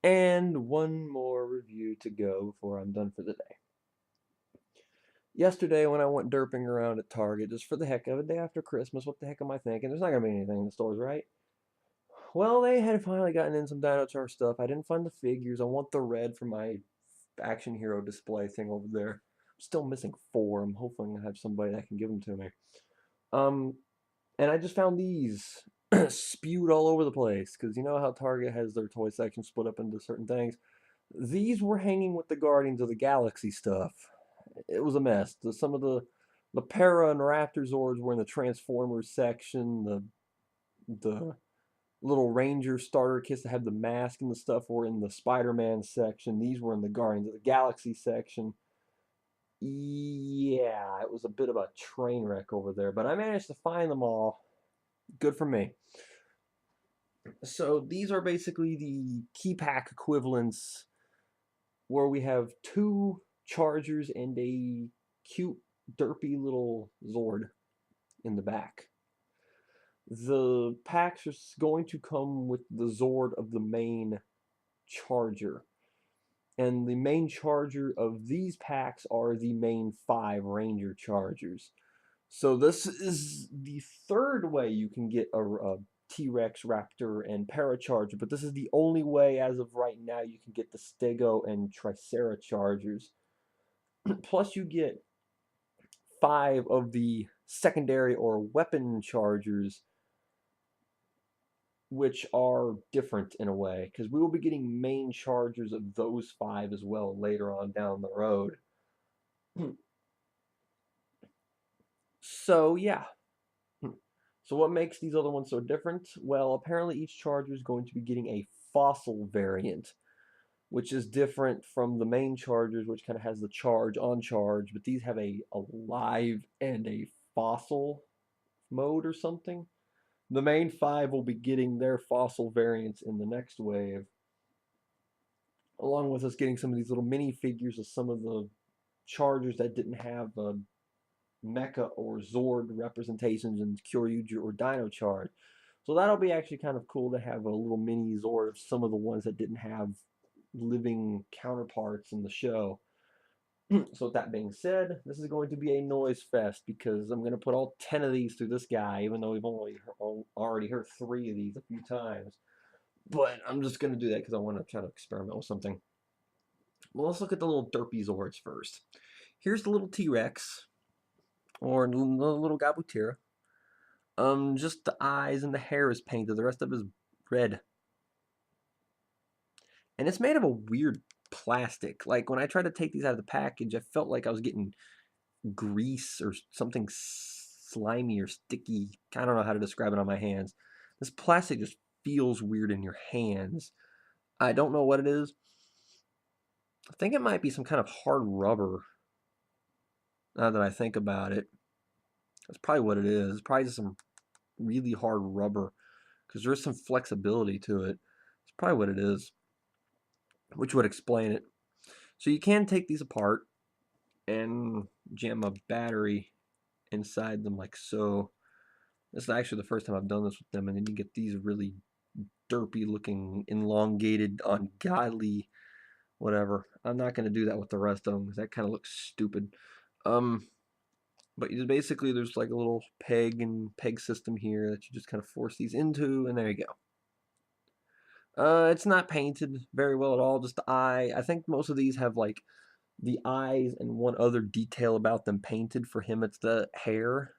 And one more review to go before I'm done for the day. Yesterday, when I went derping around at Target, just for the heck of it, day after Christmas, what the heck am I thinking? There's not gonna be anything in the stores, right? Well, they had finally gotten in some Dino Charge stuff. I didn't find the figures. I want the red for my action hero display thing over there. I'm still missing 4. I'm hoping I have somebody that can give them to me. Um, and I just found these spewed all over the place because you know how Target has their toy section split up into certain things. These were hanging with the Guardians of the Galaxy stuff. It was a mess. Some of the Para and Raptor Zords were in the Transformers section. The little Ranger starter kits that had the mask and the stuff were in the Spider-Man section. These were in the Guardians of the Galaxy section. Yeah, it was a bit of a train wreck over there, but I managed to find them all. Good for me. So these are basically the key pack equivalents where we have 2 Chargers and a cute derpy little Zord in the back. The packs are going to come with the Zord of the main Charger. And the main Charger of these packs are the main 5 Ranger Chargers. So this is the third way you can get a T-Rex, Raptor, and Paracharger, but this is the only way as of right now you can get the Stego and Tricera Chargers. Plus you get 5 of the secondary or weapon Chargers, which are different in a way, because we will be getting main Chargers of those 5 as well later on down the road. So yeah. So what makes these other ones so different? Well, apparently each Charger is going to be getting a fossil variant, which is different from the main Chargers, which kind of has the charge on charge, but these have a live and a fossil mode or something. The main 5 will be getting their fossil variants in the next wave, along with us getting some of these little mini figures of some of the Chargers that didn't have Mecha or Zord representations in Kyoryuger or Dino Charge. So that'll be actually kind of cool to have a little mini Zord of some of the ones that didn't have living counterparts in the show. So with that being said, this is going to be a noise fest because I'm going to put all 10 of these through this guy, even though we've already heard 3 of these a few times. But I'm just going to do that because I want to try to experiment with something. Well, let's look at the little derpy Zords first. Here's the little T-Rex, or the little Gabutira. Just the eyes and the hair is painted. The rest of it is red. And it's made of a weird plastic. Like, when I tried to take these out of the package, I felt like I was getting grease or something slimy or sticky. I don't know how to describe it on my hands. This plastic just feels weird in your hands. I don't know what it is. I think it might be some kind of hard rubber. Now that I think about it, that's probably what it is. It's probably just some really hard rubber because there's some flexibility to it. It's probably what it is, which would explain it. So you can take these apart and jam a battery inside them like so. This is actually the first time I've done this with them, and then you get these really derpy looking, elongated, ungodly, whatever. I'm not going to do that with the rest of them because that kind of looks stupid. But basically there's like a little peg system here that you just kind of force these into, and there you go. It's not painted very well at all, just the eye. I think most of these have like the eyes and one other detail about them painted. For him, it's the hair.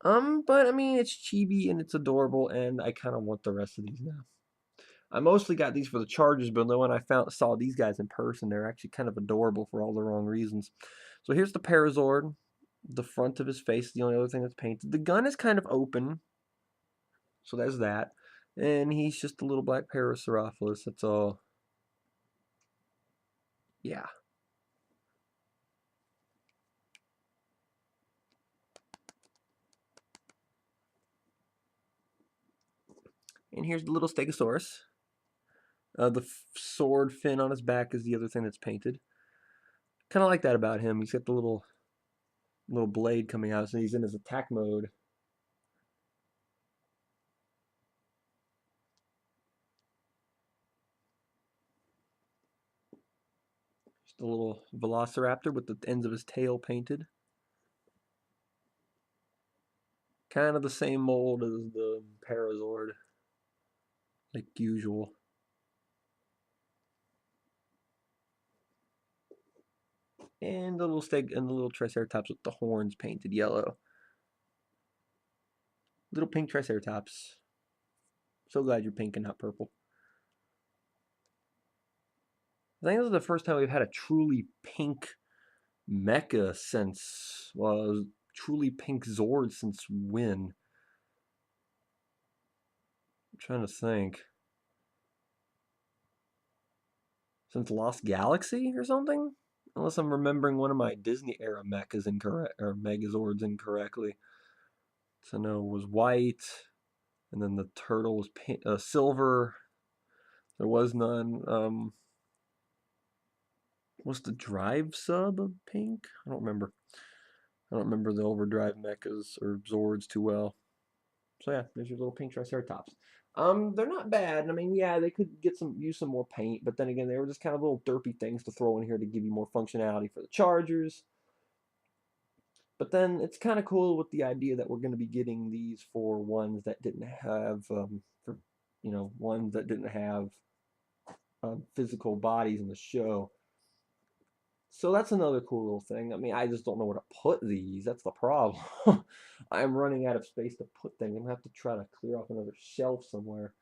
But I mean, it's chibi and it's adorable, and I kind of want the rest of these now. I mostly got these for the Chargers, but then when I saw these guys in person, they're actually kind of adorable for all the wrong reasons. So here's the Parazord. The front of his face is the only other thing that's painted. The gun is kind of open, so there's that. And he's just a little black Parasaurolophus, that's all. Yeah. And here's the little Stegosaurus. The sword fin on his back is the other thing that's painted. Kind of like that about him. He's got the little blade coming out, so he's in his attack mode. The little velociraptor with the ends of his tail painted. Kind of the same mold as the Parazord, like usual. And the little Triceratops with the horns painted yellow. Little pink Triceratops. So glad you're pink and not purple. I think this is the first time we've had a truly pink mecha since, well, truly pink Zord since when? I'm trying to think. Since Lost Galaxy or something? Unless I'm remembering one of my Disney era mechas incorrect, or Megazords incorrectly. So no, it was white, and then the turtle was silver. There was none. Was the drive sub pink? I don't remember. I don't remember the overdrive mechas or Zords too well. So yeah, there's your little pink Triceratops. They're not bad. I mean, yeah, they could use some more paint, but then again, they were just kind of little derpy things to throw in here to give you more functionality for the Chargerz. But then it's kind of cool with the idea that we're going to be getting these for ones that didn't have, ones that didn't have physical bodies in the show. So that's another cool little thing. I mean, I just don't know where to put these. That's the problem. I'm running out of space to put things. I'm going to have to try to clear off another shelf somewhere.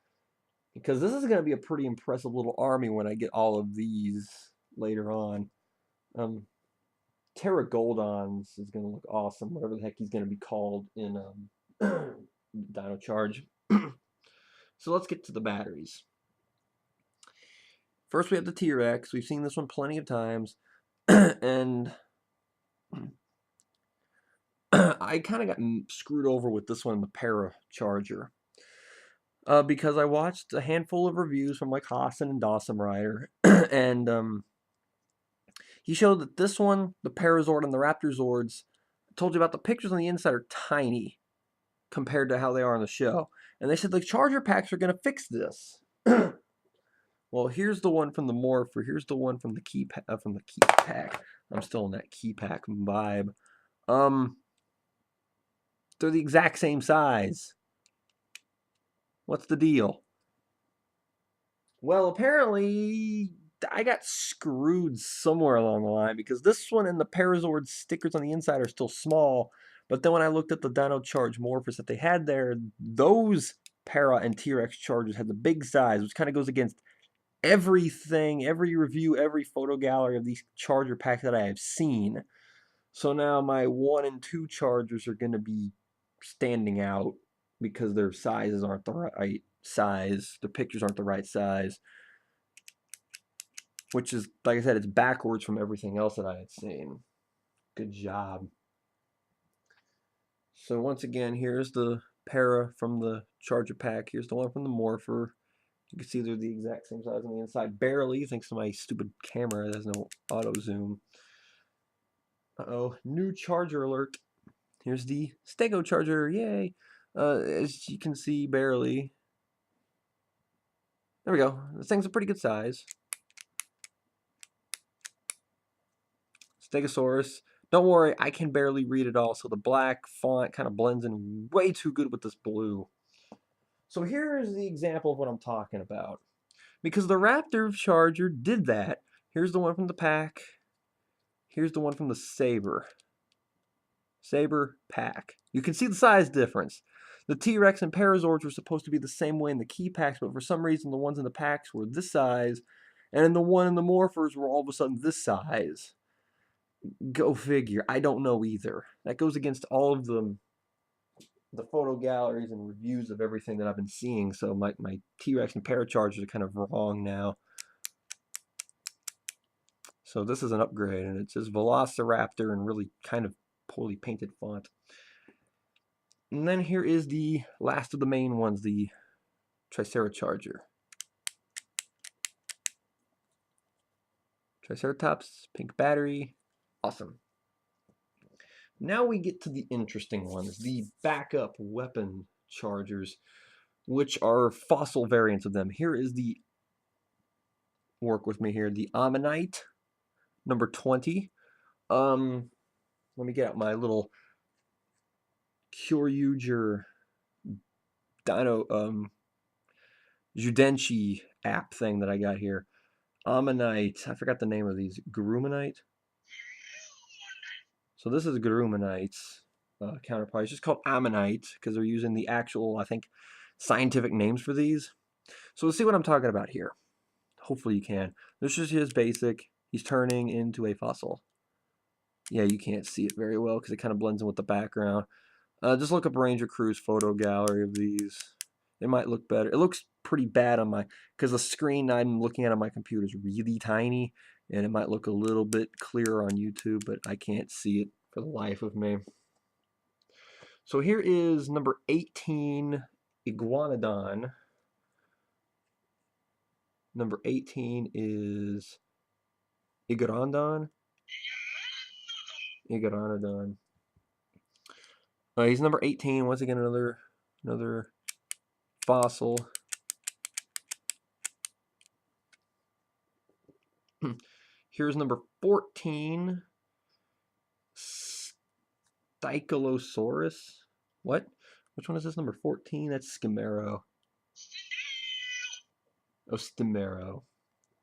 Because this is going to be a pretty impressive little army when I get all of these later on. Pterogoldons is going to look awesome, whatever the heck he's going to be called in Dino Charge. So let's get to the batteries. First we have the T-Rex. We've seen this one plenty of times. And I kind of got screwed over with this one, the Charger. Because I watched a handful of reviews from like Hassan and Dawson Rider. And he showed that this one, the Parazord and the Raptorzords, told you about the pictures on the inside are tiny compared to how they are on the show. And they said the Charger packs are going to fix this. Well, here's the one from the Morpher. Here's the one from the key pack. I'm still in that key pack vibe. They're the exact same size. What's the deal? Well, apparently I got screwed somewhere along the line because this one and the Parazord stickers on the inside are still small. But then when I looked at the Dino Charge Morphers that they had there, those Para and T-Rex Chargers had the big size, which kind of goes against everything, every review, every photo gallery of these Charger packs that I have seen. So now my 1 and 2 Chargers are going to be standing out because their sizes aren't the right size. The pictures aren't the right size. Which is, like I said, it's backwards from everything else that I had seen. Good job. So once again, here's the Para from the Charger pack. Here's the one from the Morpher. You can see they're the exact same size on the inside. Barely, thanks to my stupid camera. There's no auto zoom. Uh-oh, new Charger alert. Here's the Stego Charger, yay. As you can see, barely. There we go. This thing's a pretty good size. Stegosaurus. Don't worry, I can barely read it all, so the black font kind of blends in way too good with this blue. So here's the example of what I'm talking about. Because the Raptor Charger did that. Here's the one from the pack. Here's the one from the Saber. Saber pack. You can see the size difference. The T-Rex and Parazords were supposed to be the same way in the key packs, but for some reason the ones in the packs were this size, and the one in the Morphers were all of a sudden this size. Go figure. I don't know either. That goes against all of the photo galleries and reviews of everything that I've been seeing, so my T-Rex and Parachargers are kind of wrong now. So this is an upgrade, and it says Velociraptor in really kind of poorly painted font. And then here is the last of the main ones, the Triceracharger. Triceratops, pink battery, awesome. Now we get to the interesting ones, the backup weapon Chargers, which are fossil variants of them. Here is the, work with me here, the Ammonite, number 20. Let me get out my little Chargerz Dino Judenchi app thing that I got here. Ammonite. I forgot the name of these. Grumanite. So this is Grumanite's counterpart. It's just called Ammonite because they're using the actual, I think, scientific names for these. So let's see what I'm talking about here. Hopefully you can. This is his basic. He's turning into a fossil. Yeah, you can't see it very well because it kind of blends in with the background. Just look up Ranger Crew's photo gallery of these. It might look better. It looks pretty bad on my, because the screen I'm looking at on my computer is really tiny, and it might look a little bit clearer on YouTube, but I can't see it for the life of me. So here is number 18, Iguanodon. Number 18 is Iguanodon. Iguanodon. He's number 18. Once again, another fossil. Here's number 14, Stylosaurus. What? Which one is this? Number 14? That's Skimero. Oh, Stimero.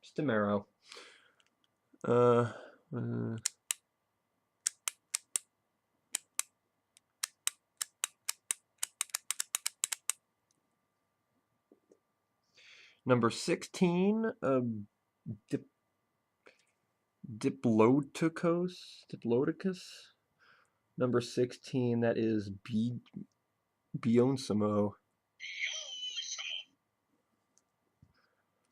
Stimero. Number 16, Diplodocus. Number 16, that is Bionsomo.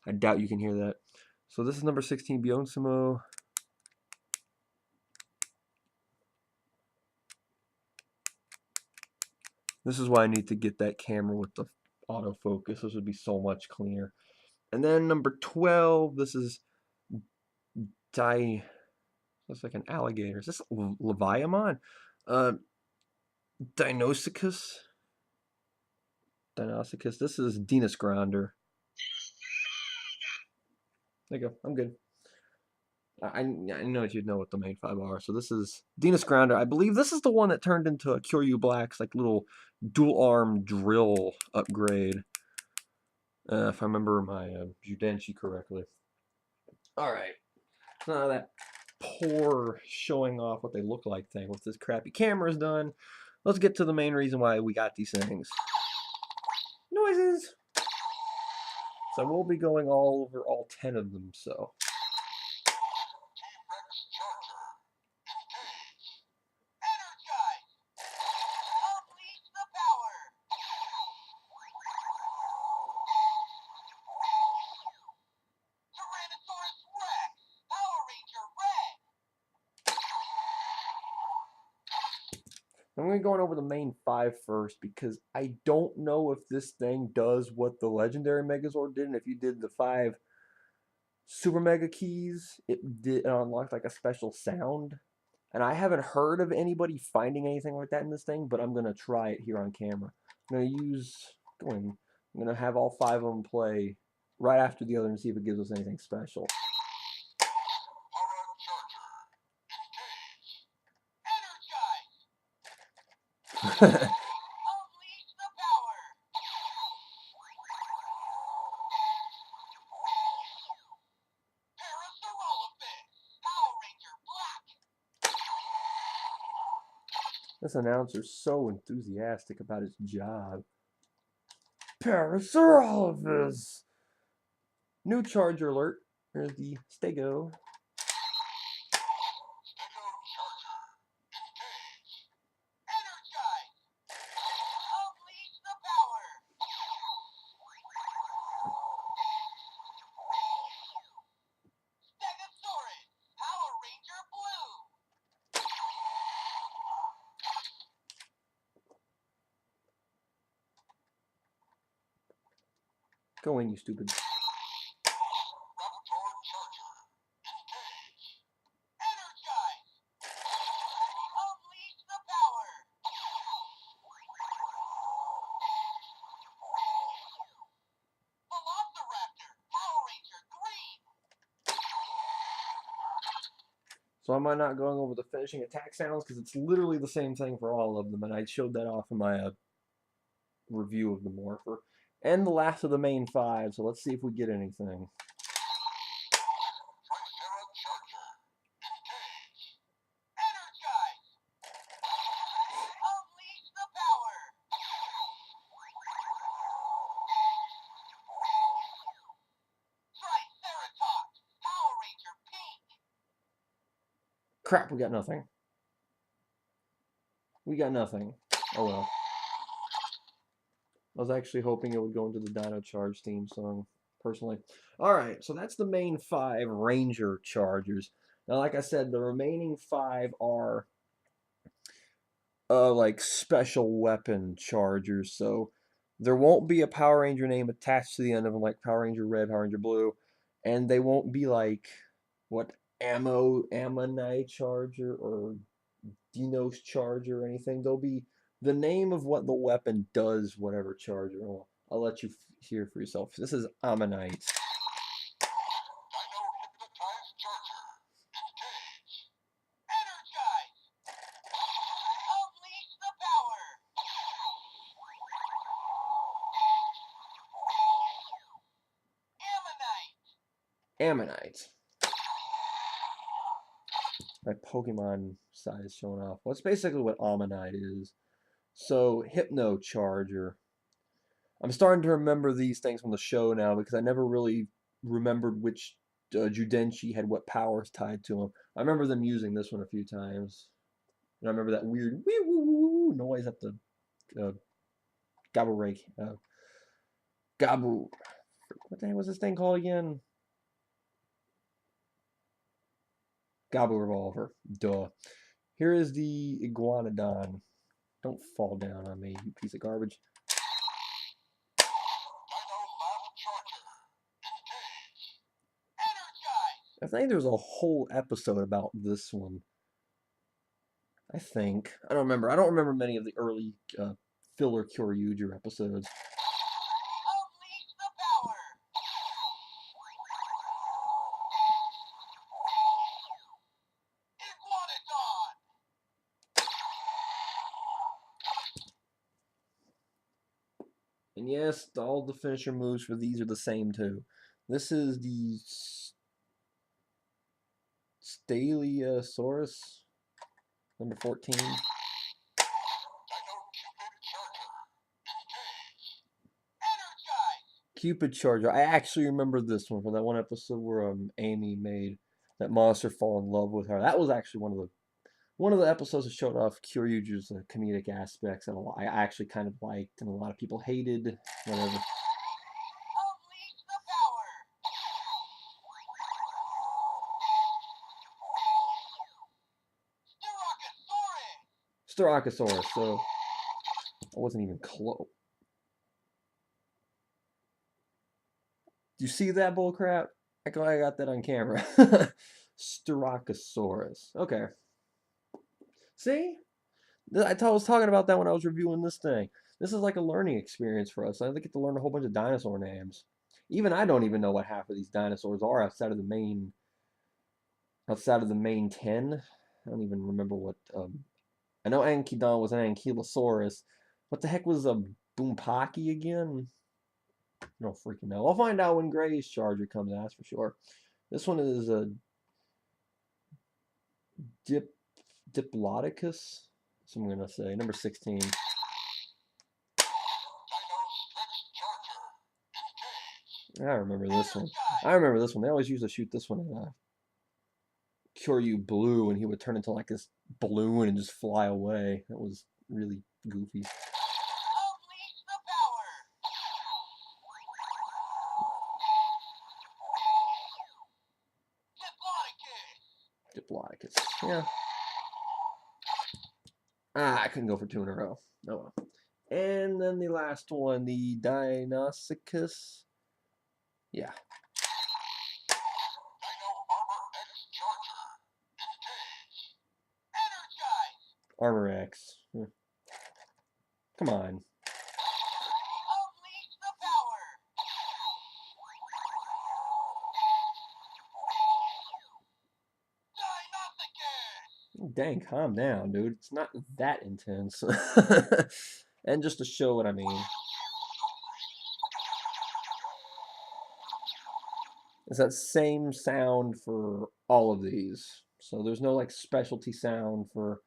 I doubt you can hear that. So this is number 16, Bionsomo. This is why I need to get that camera with the autofocus. This would be so much cleaner. And then number 12, this is looks like an alligator. Is this Leviathan? Dinosicus. This is Dinos Grounder. There you go. I'm good. I know you'd know what the main five are. So this is Dinos Grounder. I believe this is the one that turned into a Kyoryu Black's like little dual arm drill upgrade. If I remember my Judenchi correctly. All right. None of that poor showing off what they look like thing with this crappy camera's done. Let's get to the main reason why we got these things. Noises. So we'll be going all over all 10 of them, so. I'm going to go over the main 5 first because I don't know if this thing does what the legendary Megazord did, and if you did the 5 super mega keys, it unlocked like a special sound. And I haven't heard of anybody finding anything like that in this thing, but I'm going to try it here on camera. I'm going to have all 5 of them play right after the other and see if it gives us anything special. This announcer's so enthusiastic about his job. Parasaurolophus! New Charger alert. Here's the Stego. Go in, you stupid. So am I not going over the finishing attack sounds? Because it's literally the same thing for all of them, and I showed that off in my review of the Morpher. And the last of the main 5, so let's see if we get anything. Crap, we got nothing. We got nothing. Oh well. I was actually hoping it would go into the Dino Charge theme song, personally. Alright, so that's the main 5 Ranger Chargers. Now, like I said, the remaining 5 are like special weapon Chargers. So there won't be a Power Ranger name attached to the end of them, like Power Ranger Red, Power Ranger Blue, and they won't be like what Ammonite Charger or Dino's Charger or anything. They'll be the name of what the weapon does, whatever Charger. Well, I'll let you hear for yourself. This is Ammonite. Ammonite. My Pokemon side is showing off. Well, that's basically what Ammonite is. So, Hypno Charger. I'm starting to remember these things from the show now because I never really remembered which Judenchi had what powers tied to them. I remember them using this one a few times. And I remember that weird wee woo woo woo noise at the Gobble Rake. Gobble. What the heck was this thing called again? Gobble Revolver. Duh. Here is the Iguanodon. Don't fall down on me, you piece of garbage. I think there's a whole episode about this one. I think. I don't remember. I don't remember many of the early filler Kyoryuger episodes. And yes, all the finisher moves for these are the same too. This is the Staleosaurus, number 14. Cupid Charger. I actually remember this one from that one episode where Amy made that monster fall in love with her. That was actually one of the episodes that showed off Kyoryuger's comedic aspects that I actually kind of liked and a lot of people hated. Whatever. Styracosaurus. So I wasn't even close. Do you see that bullcrap? I got that on camera. Styracosaurus. Okay. See? I was talking about that when I was reviewing this thing. This is like a learning experience for us. I get to learn a whole bunch of dinosaur names. Even I don't even know what half of these dinosaurs are outside of the main 10. I don't even remember what I know Ankyodon was an Ankylosaurus. What the heck was a Boompaki again? I don't freaking know. I'll find out when Gray's Charger comes, that's for sure. This one is a Diplodocus. That's what I'm gonna say. Number 16. I remember this one. I remember this one. They always used to shoot this one in Kyoryu Blue, and he would turn into like this balloon and just fly away. That was really goofy. Diplodocus. Yeah. I couldn't go for 2 in a row. Oh well. And then the last one, the Dinosuchus. Yeah. Armor X. Come on. Dang, calm down, dude. It's not that intense. And just to show what I mean, it's that same sound for all of these. So there's no like specialty sound for,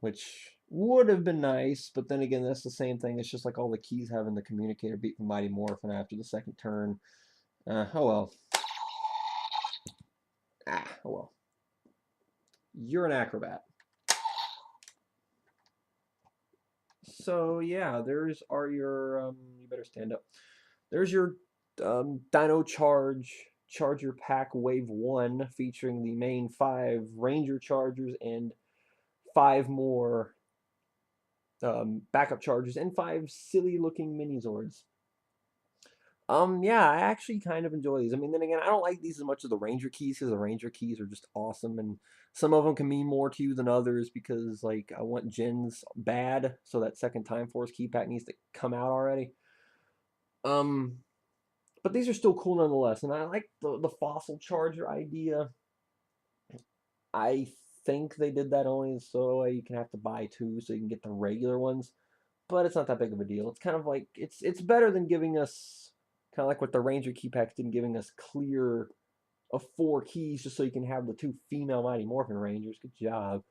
which would have been nice, but then again, that's the same thing. It's just like all the keys having the communicator beat from Mighty Morphin after the second turn. Oh well. Oh well. You're an acrobat. So yeah, there's are your you better stand up. There's your Dino Charger Pack Wave 1 featuring the main 5 Ranger Chargers and 5 more backup Chargers and 5 silly looking mini Zords. Yeah, I actually kind of enjoy these. I mean, then again, I don't like these as much as the Ranger keys because the Ranger keys are just awesome, and some of them can mean more to you than others because, like, I want gens bad, so that second Time Force key pack needs to come out already. Um, but these are still cool nonetheless, and I like the fossil charger idea. I think they did that only so you can have to buy 2 so you can get the regular ones, but it's not that big of a deal. It's kind of like it's better than giving us kind of like what the Ranger key packs did, giving us clear of 4 keys just so you can have the 2 female Mighty Morphin Rangers. Good job.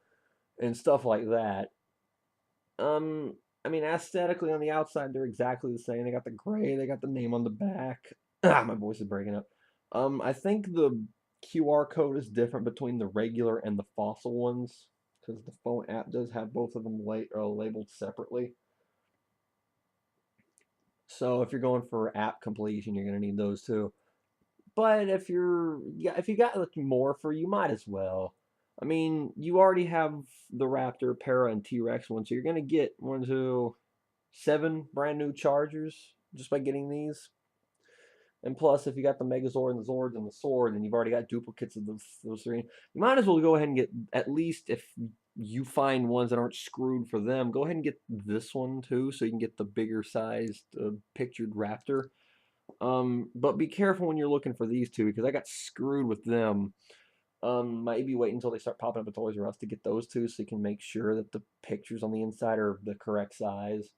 And stuff like that. I mean, aesthetically on the outside, they're exactly the same. They got the gray, they got the name on the back. My voice is breaking up. I think the QR code is different between the regular and the fossil ones because the phone app does have both of them labeled separately. So if you're going for app completion, you're going to need those too. But if if you got more for you, might as well. I mean, you already have the Raptor, Para, and T-Rex one, so you're gonna get 1, 2, 7 brand new Chargers just by getting these. And plus, if you got the Megazord and the Zords and the Sword, and you've already got duplicates of those 3, you might as well go ahead and get, at least if you find ones that aren't screwed for them, go ahead and get this one too, so you can get the bigger sized pictured Raptor. But be careful when you're looking for these 2 because I got screwed with them. Might be waiting until they start popping up at Toys R Us to get those 2 so you can make sure that the pictures on the inside are the correct size.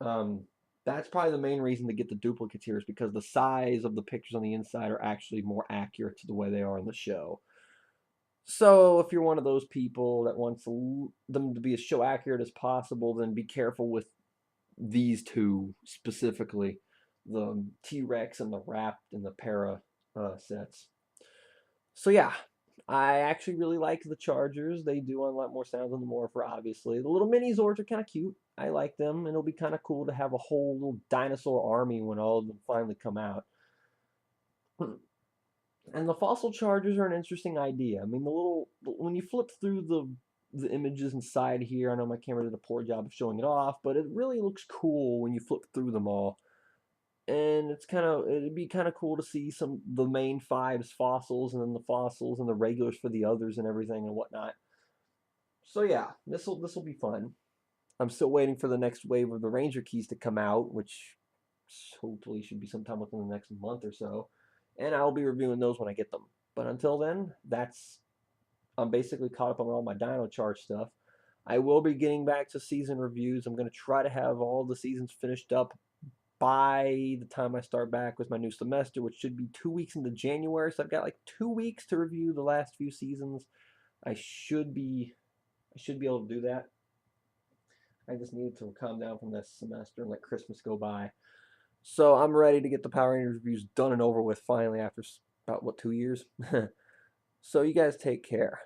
That's probably the main reason to get the duplicates here is because the size of the pictures on the inside are actually more accurate to the way they are in the show. So if you're one of those people that wants them to be as show accurate as possible, then be careful with these 2 specifically, the T-Rex and the Wrapped and the Para sets. So yeah, I actually really like the Chargers. They do a lot more sounds than the Morpher, obviously. The little mini Zords are kind of cute. I like them, and it'll be kind of cool to have a whole little dinosaur army when all of them finally come out. And the fossil Chargers are an interesting idea. I mean, when you flip through the images inside here, I know my camera did a poor job of showing it off, but it really looks cool when you flip through them all. And it'd be kind of cool to see the main 5's fossils and then the fossils and the regulars for the others and everything and whatnot. So yeah, this'll be fun. I'm still waiting for the next wave of the Ranger keys to come out, which hopefully should be sometime within the next month or so, and I'll be reviewing those when I get them. But until then, I'm basically caught up on all my Dino Charge stuff. I will be getting back to season reviews. I'm going to try to have all the seasons finished up by the time I start back with my new semester, which should be 2 weeks into January. So I've got like 2 weeks to review the last few seasons. I should be able to do that. I just needed to calm down from this semester and let Christmas go by. So I'm ready to get the Power Rangers reviews done and over with finally after about, 2 years? So you guys take care.